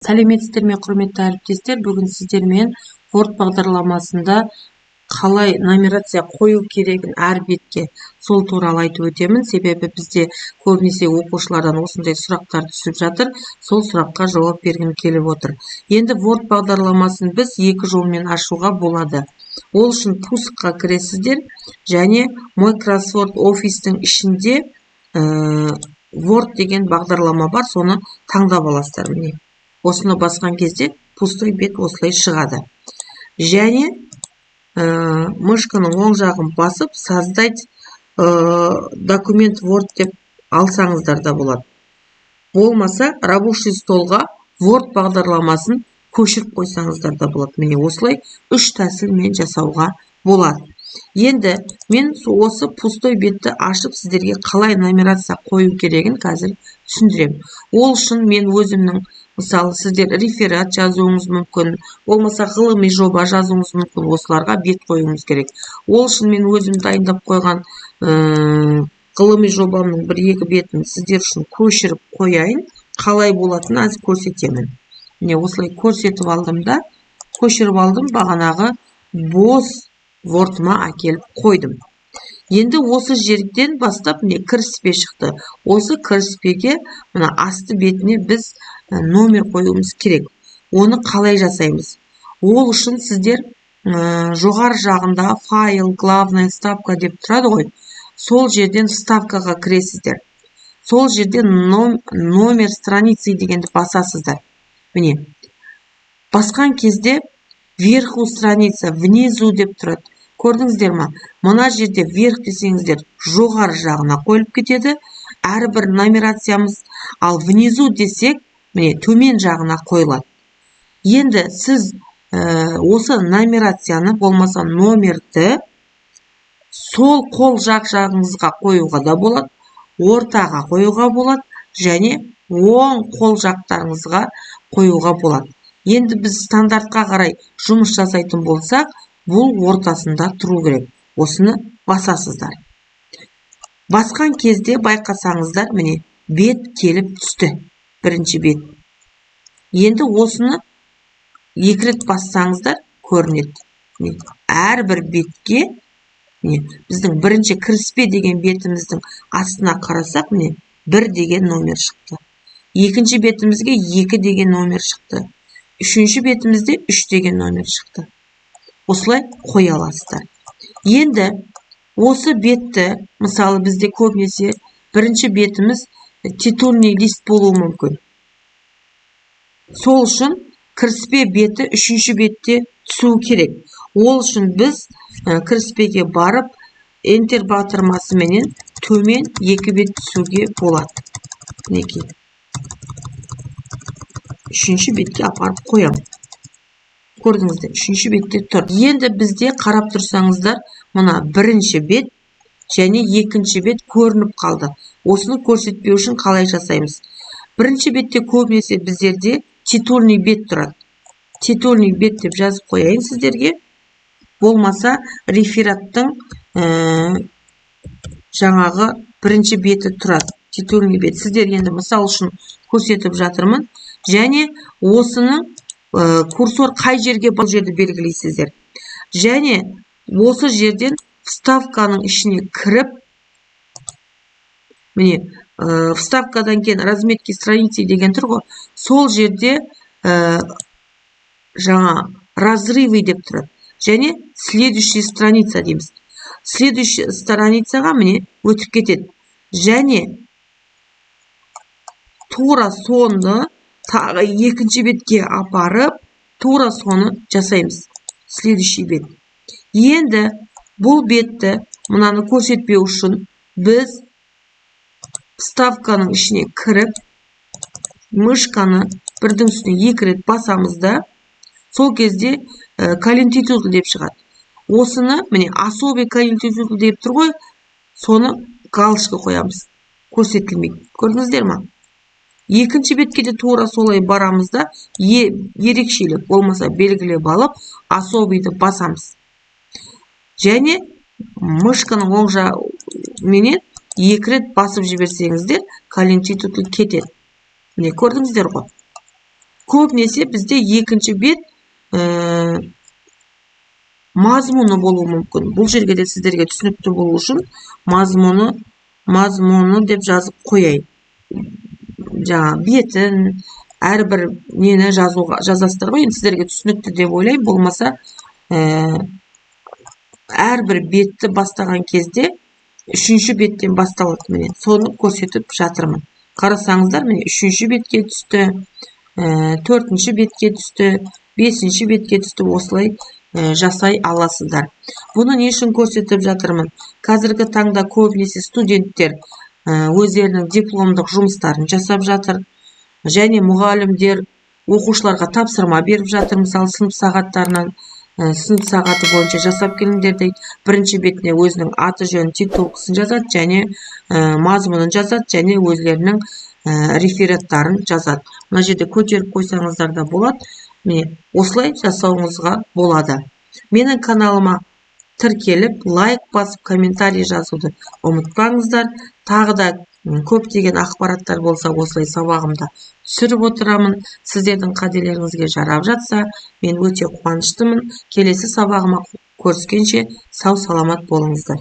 Сәлеметсіздер ме, құрметті әріптестер? Бүгін сіздермен Word бағдарламасында қалай нумерация қою керегін әр бетке сол туралы айтып өтемін. Себебі бізде көбінесе оқушылардан осындай сұрақтар түсіп жатыр. Сол сұраққа жауап бергім келіп отыр. Енді Word бағдарламасын біз екі жолмен ашуға болады. Ол үшін пусыққа кіресіздер және Microsoft Office-тің ішінде Word деген бағдарлама бар, соны таңдап аласыздар. Міне. Осыны басқан кезде пустой бет осылай шығады. Және мышканың оң жағын басып, создать документ Word деп алсаңыздар да болады. Болмаса, рабочий столға Word бағдарламасын көшіріп қойсаңыздар да болады. Міне осылай үш тәсілмен жасауға болады. Енді мен осы пустой бетті ашып сіздерге қалай нумерация қою керегін қазір түсіндірем. Ол үшін мен өзімнің, мысалы, сіздер реферат жазуыңыз мүмкін, болмаса ғылыми жоба жазуыңыз мүмкін, осыларға бет қоюыңыз керек. Ол үшін мен өзім дайындап қойған ғылыми жобамның бір-екі бетін сіздер үшін көшіріп қояйын, қалай болатынын аз көрсетемін. Міне осылай көрсетіп алдым да, көшіріп алдым, бағанағы бос Word-ма әкеліп қойдым. Енді осы жерден бастап кіріспе шықты. Осы кіріспеге мына асты бетіне біз номер қоюымыз керек. Оны қалай жасаймыз? Ол үшін сіздер жоғары жағында файл, главная ставка деп тұрады ғой. Сол жерден вставкаға кіресіздер. Сол жерден номер страницы дегенді басасыздар. Міне. Басқан кезде вверху страница, внизу деп тұрады. Көрдіңіздер ма? Мына жерде вверх десеңіздер жоғары жағына қойылып кетеді. Әрбір нумерациямыз, ал внизу десек, міне төмен жағына қойылады. Енді сіз осы нумерацияны, болмаса номерді сол қол жағыңызға қоюға да болады, ортаға қоюға болады, және оң қол жақтарыңызға қоюға болады. Енді біз стандартқа қарай жұмыс жасайтын болсақ, бұл ортасында тұру керек. Осыны басасыздар. Басқан кезде байқасаңыздар, міне бет келіп түсті. Бірінші бет. Енді осыны екі рет бассаңыздар көрінеді. Әрбір бетке, біздің бірінші кіріспе деген бетіміздің астына қарасақ, міне 1 деген номер шықты. Екінші бетімізге 2 деген номер шықты. Үшінші бетімізде 3 деген номер шықты. Осылай қоя аласыздар. Енді осы бетті, мысалы бізде көбінесе бірінші бетіміз титульный лист болуы мүмкін. Сол үшін кіріспе беті үшінші бетте түсу керек. Ол үшін біз кіріспеге барып, Enter батырмасыменен төмен 2 бет түсуге болады. Мінекей. Үшінші бетке апарып қоям. Көрдіңіздер, үшінші бетте тұр. Енді бізде қарап тұрсаңыздар, мына бірінші бет және екінші бет көрініп қалды. Осыны көрсетпеу үшін қалай жасаймыз? Бірінші бетте көбінесе біздерде титульный бет тұрады. Титульный бет деп жазып қояйын сіздерге. Болмаса рефераттың жаңағы бірінші беті тұрады. Титульный бет. Сіздер енді мысал үшін көрсетіп жатырмын. Және осының курсор қай жерге бұл жерді белгілейсіздер. Және осы жерден вставканың ішіне кіріп, міне, вставкадан кейін разметки страницы деген тұр ғой. Сол жерде жаңа разрывы деп тұрады. Және следующая страница дейміз. Следующая страницаға міне өтіп кетеді. Және тура соны тағы екінші бетке апарып, тура соны жасаймыз. Следующий бет. Енді бұл бетті, мынаны көрсетпеу үшін, біз вставканың ішіне кіріп, мышканы бірдің үстіне 2 рет басамыз да, сол кезде коллинтитул деп шығады. Осыны, міне, особый коллинтитул деп тұр ғой, соны галочка қоямыз. Көрсетілмейді. Көрдіңіздер ма? Екінші бетке де тура солай барамыз да, ерекшелік болмаса белгілеп алып, особыйды басамыз. Және мышканың оң жағымен 2 рет басып жіберсеңіздер, коллинтитул кетеді. Міне көрдіңіздер ғой. көбінесе бізде екінші бет мазмұны болуы мүмкін. Бұл жерге де сіздерге түсінікті болу үшін мазмұны деп жазып қояйын. Жаңа бетін, әрбір нені жазасыздар ғой. Енді сіздерге түсінікті деп ойлаймын. Болмаса әрбір бетті бастаған кезде үшінші беттен басталады. Міне соны көрсетіп жатырмын. Қарасаңыздар, міне үшінші бетке түсті, төртінші бетке түсті, бесінші бетке түсті, осылай жасай аласыздар. Бұны не үшін көрсетіп жатырмын? Қазіргі таңда көбінесе студенттер өздерінің дипломдық жұмыстарын жасап жатыр. Және мұғалімдер оқушыларға тапсырма беріп жатыр. Мысалы, сынып сағаттарынан сынып сағаты бойынша жасап келіңдер дейді. Бірінші бетіне өзінің аты жөнін, титулкасын жазады, және мазмұнын жазады, және өзлерінің рефераттарын жазады. Мына жерде көтеріп қойсаңыздар да болады. Міне осылай жасауыңызға болады. Менің каналыма тіркеліп, лайк басып, комментарий жазуды ұмытпаңыздар. Тағы да көптеген ақпараттар болса, осылай сабағымда түсіріп отырамын. Сіздердің қателеріңізге жарап жатса, мен өте қуаныштымын. Келесі сабағыма көріскенше сау саламат болыңыздар.